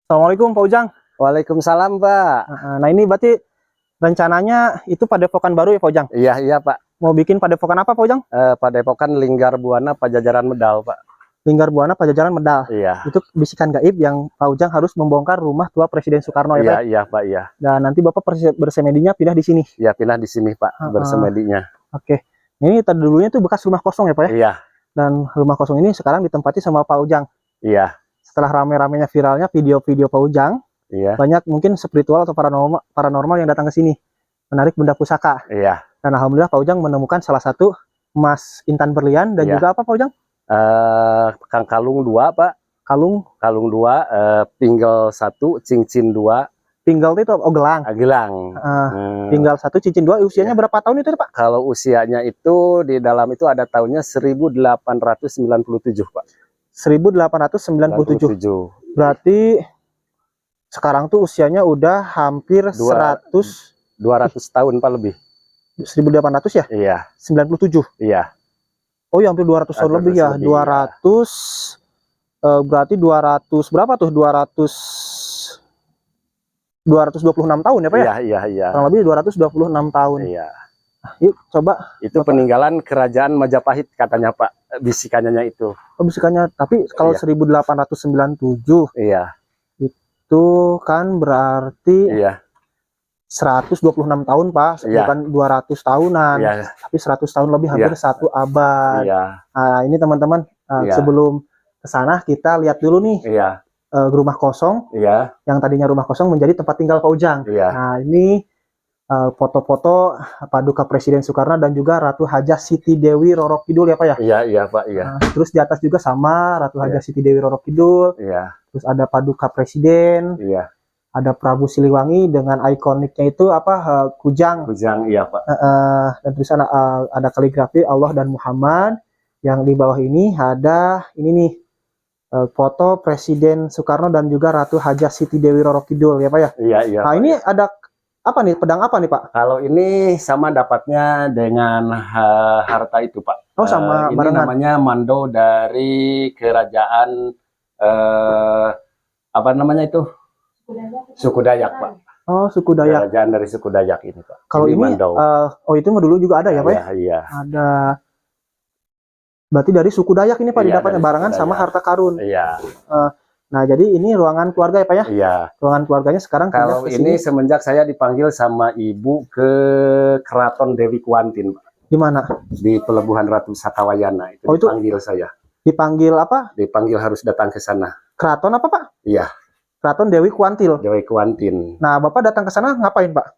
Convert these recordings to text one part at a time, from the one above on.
Assalamualaikum Pak Ujang. Waalaikumsalam, Pak. Nah ini berarti rencananya itu padepokan baru ya Pak Ujang? Iya, iya, Pak. Mau bikin padepokan apa Pak Ujang? Padepokan Linggar Buana Pajajaran Medal, Pak. Linggar Buana Pajajaran Medal. Iya. Itu bisikan gaib yang Pak Ujang harus membongkar rumah tua Presiden Soekarno ya Pak? Iya, Pak, iya. Dan nanti Bapak bersemedinya pindah di sini? Iya, pindah di sini, Pak, bersemedinya. Oke. Ini tadi dulunya itu bekas rumah kosong ya Pak ya? Iya. Dan rumah kosong ini sekarang ditempati sama Pak Ujang? Iya. Setelah rame-ramenya viralnya video-video Pak Ujang, iya, banyak mungkin spiritual atau paranormal yang datang ke sini, menarik benda pusaka. Iya. Dan alhamdulillah Pak Ujang menemukan salah satu emas intan berlian dan juga apa Pak Ujang? Kang kalung 2, Pak. Kalung 2, pinggel 1, cincin 2. Pinggel itu gelang. Gelang. Pinggel 1, cincin 2. Usianya berapa tahun itu Pak? Kalau usianya itu di dalam itu ada tahunnya 1897, Pak. 1897. Berarti sekarang tuh usianya udah hampir 200 tahun Pak lebih. 1800 ya? Iya. 97. Iya. Oh ya hampir 200 tahun lebih ya. 200 berarti 200 berapa tuh? 226 tahun ya Pak ya? Iya. Kurang lebih 226 tahun. Iya. Yuk coba. Itu Bapak. Peninggalan kerajaan Majapahit katanya Pak. Bisikannya itu. Oh bisikannya. Tapi kalau 1897. Iya. Itu kan berarti 126 tahun Pak, bukan 200 tahunan, tapi 100 tahun lebih, hampir 1 abad. Nah ini teman-teman, sebelum ke sana kita lihat dulu nih rumah kosong, yang tadinya rumah kosong menjadi tempat tinggal Pak Ujang. Nah ini foto-foto Paduka Presiden Soekarno dan juga Ratu Hajah Siti Dewi Roro Kidul ya Pak ya? Iya Pak. Nah, terus di atas juga sama Ratu Hajah Siti Dewi Roro Kidul. Terus ada Paduka Presiden. Ada Prabu Siliwangi dengan ikoniknya itu apa? Kujang. Kujang, iya Pak. Dan tulisan ada kaligrafi Allah dan Muhammad. Yang di bawah ini ada ini nih foto Presiden Soekarno dan juga Ratu Hajah Siti Dewi Roro Kidul ya Pak ya? Iya. Nah ini ada apa nih, pedang apa nih Pak? Kalau ini sama dapatnya dengan harta itu Pak. Oh sama ini barengan. Namanya mando dari kerajaan apa namanya itu? Suku Dayak Pak. Oh suku Dayak. Kerajaan dari suku Dayak ini Pak. Kalau ini oh itu dulu juga ada ya Pak? Iya. Ada. Berarti dari suku Dayak ini Pak didapatnya barengan sama harta karun. Iya. Nah jadi ini ruangan keluarga ya Pak ya? Iya. Ruangan keluarganya sekarang kalau ini semenjak saya dipanggil sama ibu ke Keraton Dewi Kuantin Pak. Di mana? Di Pelebuhan Ratu Sakawayana itu dipanggil saya. Dipanggil apa? Dipanggil harus datang ke sana. Keraton apa Pak? Iya. Keraton Dewi Kuantil. Dewi Kuantin. Nah Bapak datang ke sana ngapain Pak?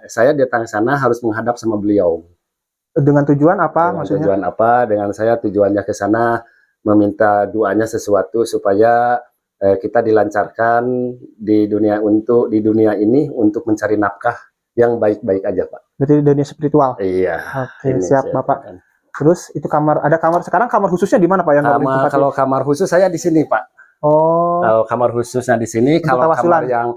Saya datang ke sana harus menghadap sama beliau. Dengan tujuan apa maksudnya? Tujuan apa? Dengan saya tujuannya ke sana meminta doanya sesuatu supaya kita dilancarkan di dunia ini untuk mencari nafkah yang baik-baik aja Pak. Berarti dunia spiritual. Iya. Oke, siap Bapak. Terus itu ada kamar sekarang, kamar khususnya di mana Pak? Kalau kamar khusus saya di sini Pak. Oh. Kalau kamar khususnya di sini, kalau kamar yang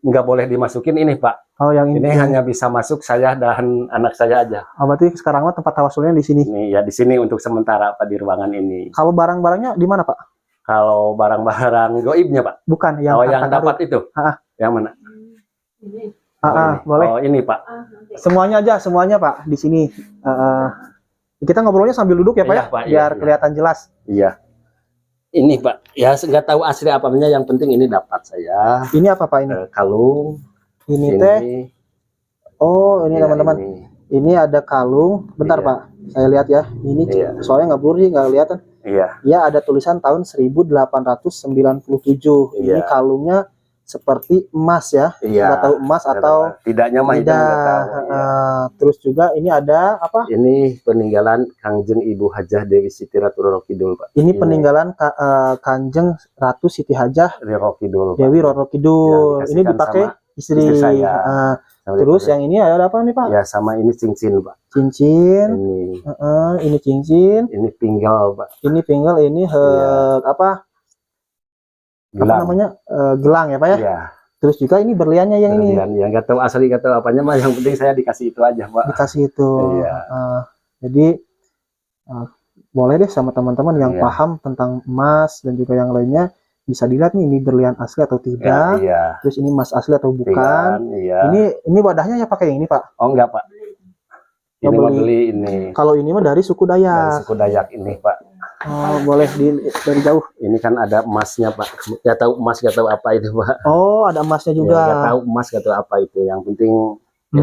nggak boleh dimasukin ini Pak. Oh yang ini hanya bisa masuk saya dan anak saya aja. Oh, berarti sekarang mah tempat tawasulnya di sini. Nih ya di sini untuk sementara Pak di ruangan ini. Kalau barang-barangnya di mana Pak? Kalau barang-barang goibnya Pak? Bukan yang yang dapat itu. Yang mana? Boleh. Oh ini Pak. Semuanya aja, semuanya Pak di sini. Kita ngobrolnya sambil duduk ya Pak ya, Pak, biar kelihatan jelas. Iya. Ini Pak, ya nggak tahu asli apanya, yang penting ini dapat saya. Ini apa Pak ini? Kalung. Ini teh. Oh ini teman-teman. Ini ada kalung. Bentar Pak, saya lihat ya. Ini soalnya nggak blur, nggak kelihatan. Iya. Ya ada tulisan tahun 1897. Ini kalungnya seperti emas ya. Nggak tahu emas atau tidaknya mah itu nggak tahu. Terus juga ini ada apa? Ini peninggalan Kangjeng Ibu Hajah Dewi Siti Ratu Roro Kidul Pak. Ini peninggalan Kanjeng Ratu Siti Hajah Dewi Roro Kidul. Ini dipakai istri saya. Terus yang ini ada apa nih Pak? Ya sama ini cincin Pak. Cincin. Ini cincin. Ini pinggal Pak. Ini pinggal. Ini apa? Gelang. Apa namanya? Gelang ya Pak ya? Iya. Terus juga ini berliannya yang ini. Yang nggak tahu asli, nggak tahu apanya mah, yang penting saya dikasih itu aja Pak. Dikasih itu. Iya. Jadi boleh deh sama teman-teman yang paham tentang emas dan juga yang lainnya bisa dilihat nih ini berlian asli atau tidak. Iya. Terus ini emas asli atau bukan. Iya. Ini wadahnya ya pakai yang ini, Pak? Oh enggak, Pak. Ini mau beli ini. Kalau ini mah dari suku Dayak. Dari suku Dayak ini, Pak. Oh, boleh dari jauh. Ini kan ada emasnya, Pak. Gak tahu emas, gak tahu apa itu, Pak. Oh, ada emasnya juga. Ya, gak tahu emas, gak tahu apa itu. Yang penting itu.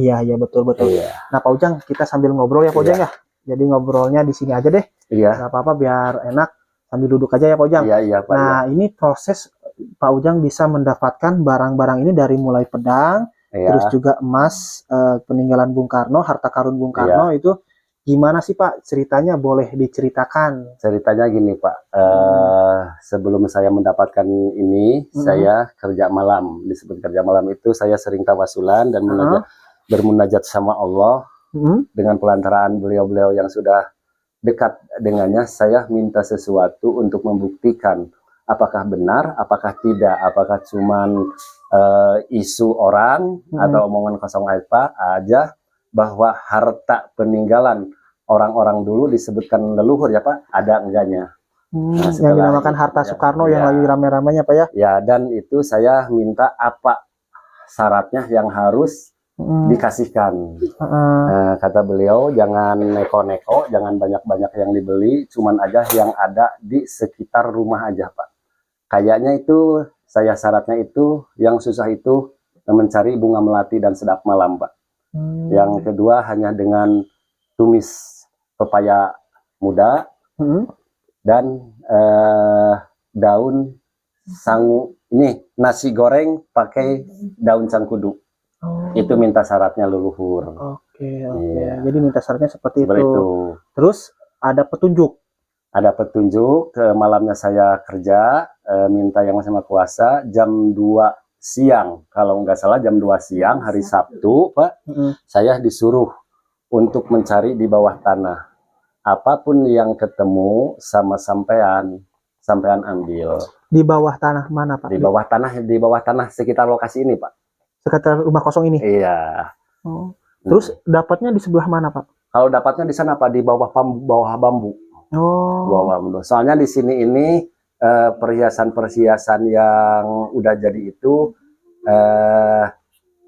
Iya, betul. Iya. Nah, Pak Ujang, kita sambil ngobrol ya, Pak Ujang ya. Jadi ngobrolnya di sini aja deh. Iya. Gak apa-apa, biar enak. Sambil duduk aja ya, Pak Ujang. Iya, Pak. Nah, ini proses Pak Ujang bisa mendapatkan barang-barang ini dari mulai pedang, terus juga emas, peninggalan Bung Karno, harta karun Bung Karno itu gimana sih, Pak? Ceritanya boleh diceritakan. Ceritanya gini, Pak. Sebelum saya mendapatkan ini, saya kerja malam. Disebut kerja malam itu saya sering tawasulan dan bermunajat sama Allah dengan pelantaran beliau-beliau yang sudah dekat dengannya. Saya minta sesuatu untuk membuktikan apakah benar, apakah tidak, apakah cuman isu orang atau omongan kosong aja bahwa harta peninggalan orang-orang dulu disebutkan leluhur ya, Pak, ada enggaknya. Nah, yang dinamakan harta Soekarno yang lagi rame-ramenya, Pak ya. Ya, dan itu saya minta apa syaratnya yang harus dikasihkan. Kata beliau, jangan neko-neko, jangan banyak-banyak yang dibeli, cuman aja yang ada di sekitar rumah aja, Pak. Kayaknya itu saya syaratnya itu yang susah itu mencari bunga melati dan sedap malam, Pak. Yang kedua hanya dengan tumis pepaya muda dan daun sangu. Ini nasi goreng pakai daun cangkudu. Itu minta syaratnya leluhur. Oke. Jadi minta syaratnya seperti itu. Terus ada petunjuk. Ada petunjuk. Malamnya saya kerja, minta yang sama kuasa jam 2 siang. Kalau nggak salah jam 2 siang hari Sabtu, Pak. Saya disuruh untuk mencari di bawah tanah. Apapun yang ketemu sama sampean ambil. Di bawah tanah mana, Pak? Di bawah tanah sekitar lokasi ini, Pak. Sekitar rumah kosong ini? Iya. Terus dapatnya di sebelah mana, Pak? Kalau dapatnya di sana, Pak, di bawah bambu. Bawah bambu. Soalnya di sini ini perhiasan-perhiasan yang udah jadi itu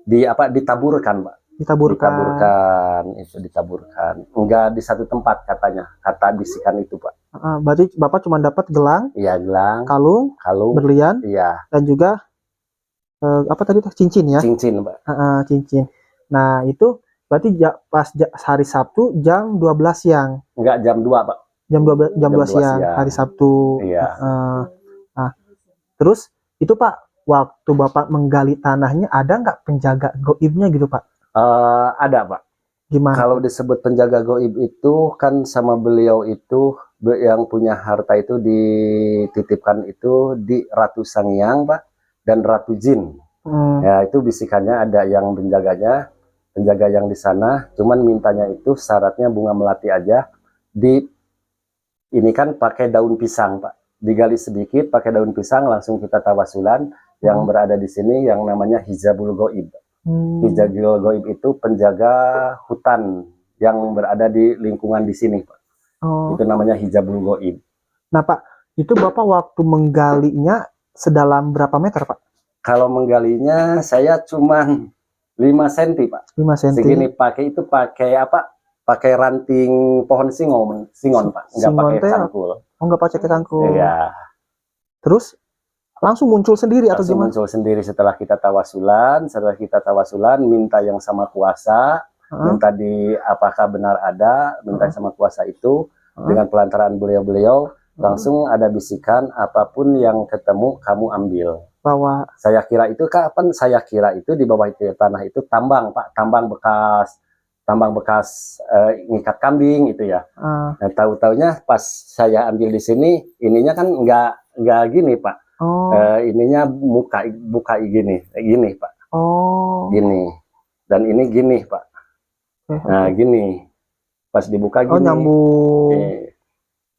ditaburkan, Pak. Ditaburkan. Enggak di satu tempat katanya. Kata bisikan itu, Pak. Berarti Bapak cuma dapat gelang? Iya, gelang. Kalung. Berlian. Iya. Dan juga apa tadi tuh, cincin ya? Cincin, Pak. Cincin. Nah, itu berarti pas hari Sabtu jam 12 siang. Enggak, jam 2, Pak. Jam 2 siang hari Sabtu. Iya. Nah, terus itu, Pak, waktu Bapak menggali tanahnya ada nggak penjaga goibnya gitu, Pak? Ada, Pak. Gimana? Kalau disebut penjaga goib itu kan sama beliau itu yang punya harta itu dititipkan itu di Ratu Sangiang, Pak, dan Ratu Jin. Ya, itu bisikannya ada yang penjaga yang di sana. Cuman mintanya itu syaratnya bunga melati aja. Ini kan pakai daun pisang, Pak. Digali sedikit pakai daun pisang, langsung kita tawasulan. Yang berada di sini yang namanya Hijabul Goib. Hijabul Goib itu penjaga hutan yang berada di lingkungan di sini, Pak. Itu namanya Hijabul Goib. Nah, Pak, itu Bapak waktu menggalinya sedalam berapa meter, Pak? Kalau menggalinya saya cuman 5 cm, Pak. 5 cm. Segini pakai apa? Pakai ranting pohon singon, Pak. Enggak pakai cangkul. Enggak pakai cangkul. Iya. Terus langsung muncul sendiri atau gimana? Muncul sendiri setelah kita tawasulan, minta yang sama kuasa, minta apakah benar ada, minta sama kuasa itu dengan pelantaran beliau-beliau, langsung ada bisikan apapun yang ketemu kamu ambil. Bahwa saya kira itu kapan? Saya kira itu di bawah itu tanah itu tambang, Pak, tambang bekas ngikat kambing itu ya. Nah, tahu-taunya pas saya ambil di sini, ininya kan nggak gini, Pak. Ininya buka gini, Pak. Gini. Dan ini gini, Pak. Nah, gini. Pas dibuka gini. Nyambung.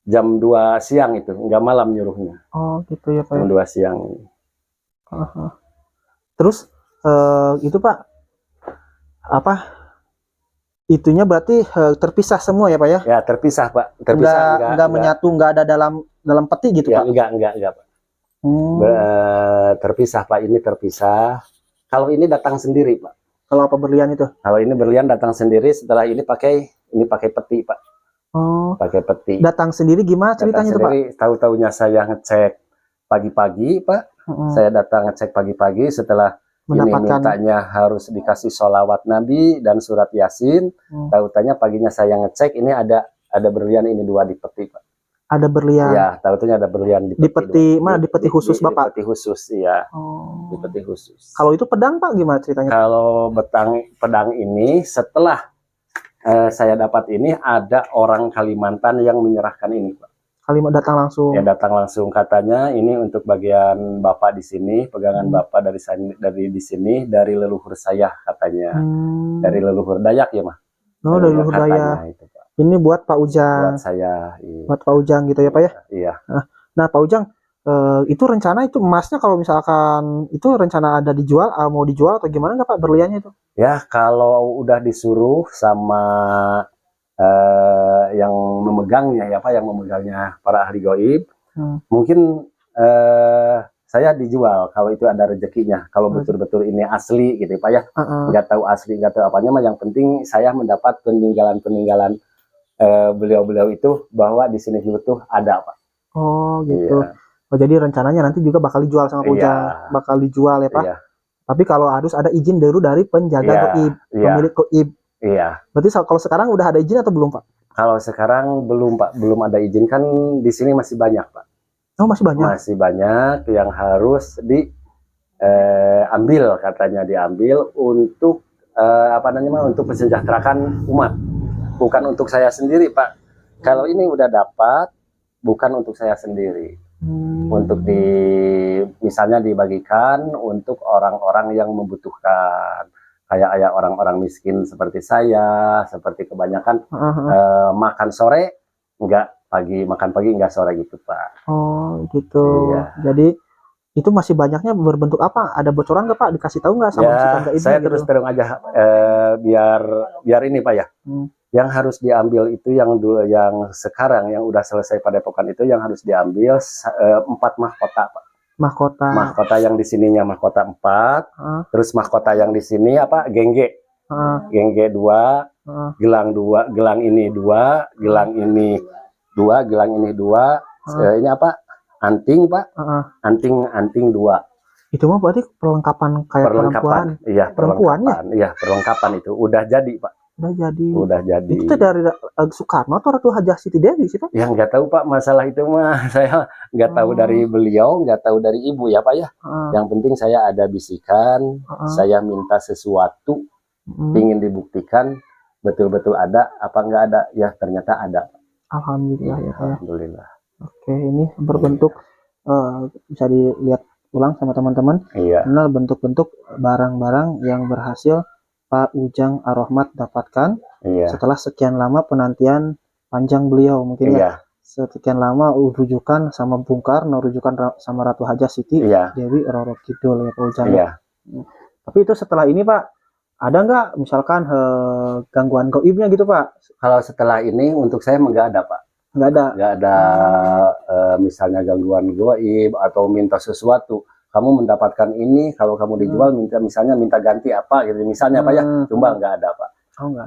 Jam 2 siang itu, nggak malam nyuruhnya. Gitu ya, Pak. Jam 2 siang. Terus itu, Pak, apa itunya berarti terpisah semua ya, Pak ya? Ya, terpisah, Pak. Terpisah, enggak menyatu, enggak ada dalam peti gitu, ya, Pak? Enggak, Pak. Terpisah Pak, ini terpisah. Kalau ini datang sendiri Pak. Kalau apa berlian itu? Kalau ini berlian datang sendiri, setelah ini pakai peti Pak. Oh. Pakai peti. Datang sendiri gimana ceritanya itu Pak? Tahu-taunya saya ngecek pagi-pagi Pak. Saya datang ngecek pagi-pagi, setelah ini mintanya harus dikasih sholawat Nabi dan surat Yasin. Tahu-taunya paginya saya ngecek, ini ada berlian ini 2 di peti Pak. Ada berlian. Ya, tahu-taunya ada berlian di peti. Di peti mana? Di peti khusus Bapak? Di peti khusus, iya. Di peti khusus. Kalau itu pedang Pak gimana ceritanya? Kalau pedang ini setelah saya dapat ini, ada orang Kalimantan yang menyerahkan ini Pak. Kalimat datang langsung. Ya, datang langsung, katanya ini untuk bagian Bapak di sini, pegangan Bapak dari di sini, dari leluhur saya katanya. Dari leluhur Dayak ya, Mah. Oh, dari leluhur Dayak. Itu, Pak. Ini buat Pak Ujang. Buat saya. Iya. Buat Pak Ujang gitu ya, Pak ya? Iya. Nah, Pak Ujang, itu rencana itu emasnya kalau misalkan itu rencana ada dijual, mau dijual atau gimana nggak Pak berliannya itu? Ya, kalau udah disuruh sama yang memegangnya ya Pak, yang memegangnya para ahli gaib, mungkin saya dijual kalau itu ada rezekinya, kalau betul-betul ini asli gitu Pak ya. Nggak tahu asli, nggak tahu apanya mah, yang penting saya mendapat peninggalan beliau-beliau itu, bahwa di sini butuh ada Pak. Oh gitu. Iya. Oh, jadi rencananya nanti juga bakal dijual sama Ujang, bakal dijual ya Pak. Iya. Tapi kalau harus ada izin dulu dari penjaga gaib, pemilik gaib. Iya. Berarti kalau sekarang udah ada izin atau belum Pak? Kalau sekarang belum Pak, belum ada izin, kan di sini masih banyak Pak. Oh, masih banyak? Masih banyak yang harus diambil, katanya diambil untuk untuk mensejahterakan umat, bukan untuk saya sendiri Pak. Kalau ini udah dapat, bukan untuk saya sendiri, untuk misalnya dibagikan untuk orang-orang yang membutuhkan, kayak orang-orang miskin seperti saya, seperti kebanyakan makan sore enggak pagi, makan pagi enggak sore gitu Pak. Oh gitu. Iya. Jadi itu masih banyaknya berbentuk apa? Ada bocoran nggak Pak? Dikasih tahu nggak sama si tangga ini? Saya terus terang aja, biar ini Pak ya. Yang harus diambil itu yang sekarang yang udah selesai padepokan itu, yang harus diambil 4 mahkota Pak. Mahkota yang di sininya mahkota 4, terus mahkota yang di sini gengge. Gengge 2, gelang 2, gelang ini 2, gelang ini 2, gelang ini 2. Ini anting Pak. Anting 2. Itu mah berarti perlengkapan kayak perempuan. Iya, perlengkapan. Iya, perlengkapan itu udah jadi Pak. Udah jadi. Itu dari Soekarno atau Ratu Hajah Siti Dewi sih Pak? Ya nggak tahu Pak, masalah itu mah saya nggak tahu dari beliau, nggak tahu dari ibu ya Pak ya. Yang penting saya ada bisikan, saya minta sesuatu, ingin dibuktikan betul-betul ada apa nggak ada, ya ternyata ada. Alhamdulillah ya Pak. Alhamdulillah. Oke, ini berbentuk bisa dilihat ulang sama teman-teman. Iya. Nah, bentuk-bentuk barang-barang yang berhasil Pak Ujang Ar-Rahmat dapatkan setelah sekian lama penantian panjang beliau, mungkin ya sekian lama rujukan sama Bung Karno, rujukan sama Ratu Hajah Siti Dewi Roro Kidul ya Pak Ujang. Tapi itu setelah ini Pak, ada nggak misalkan gangguan gaibnya gitu Pak? Kalau setelah ini untuk saya nggak ada Pak. Nggak ada misalnya gangguan gaib atau minta sesuatu. Kamu mendapatkan ini, kalau kamu dijual misalnya minta ganti apa gitu misalnya Pak ya, cuma nggak ada Pak.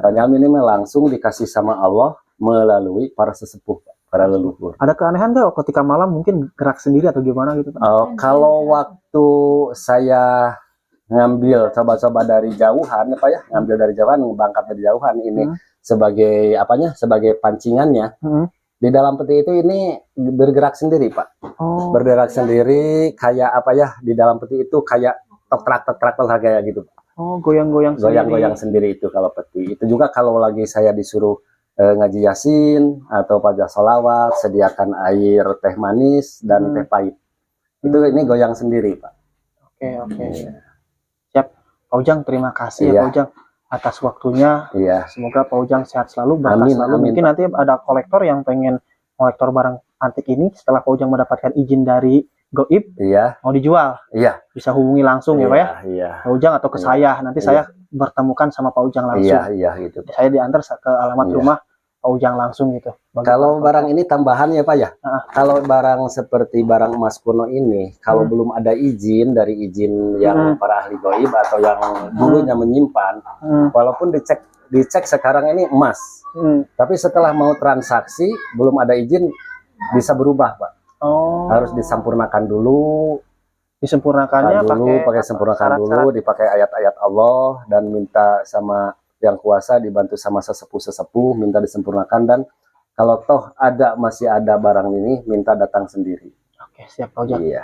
Tanyam ini langsung dikasih sama Allah melalui para sesepuh, para leluhur. Ada keanehan nggak ketika malam mungkin gerak sendiri atau gimana gitu Pak? Kalau waktu saya ngambil coba-coba dari jauhan Pak ya, ngambil dari jauhan, berangkat dari jauhan ini sebagai sebagai pancingannya. Di dalam peti itu ini bergerak sendiri Pak. Bergerak sendiri kayak di dalam peti itu kayak tokrak kayak gitu. Goyang-goyang sendiri itu kalau peti. Itu juga kalau lagi saya disuruh ngaji Yasin atau baca sholawat, sediakan air teh manis dan teh pahit. Itu ini goyang sendiri Pak. Oke. Siap Pak Ujang, terima kasih ya Pak Ujang atas waktunya. Semoga Pak Ujang sehat selalu, berkah selalu. Mungkin nanti ada kolektor yang pengen kolektor barang antik ini, setelah Pak Ujang mendapatkan izin dari gaib, mau dijual, bisa hubungi langsung ya Pak ya, Pak Ujang atau ke saya. Nanti saya bertemukan sama Pak Ujang langsung. Gitu. Saya diantar ke alamat rumah Pak Ujang langsung gitu. Kalau barang ini tambahan ya Pak ya. Kalau barang seperti barang emas kuno ini, kalau belum ada izin dari izin yang para ahli gaib atau yang dulunya menyimpan, walaupun dicek sekarang ini emas, tapi setelah mau transaksi belum ada izin bisa berubah Pak. Harus disempurnakan dulu. Disempurnakannya pakai sempurnakan dulu, dipakai ayat-ayat Allah dan minta sama yang kuasa, dibantu sama sesepuh minta disempurnakan, dan kalau toh masih ada barang ini minta datang sendiri. Oke, siap Pak Ujang. Iya.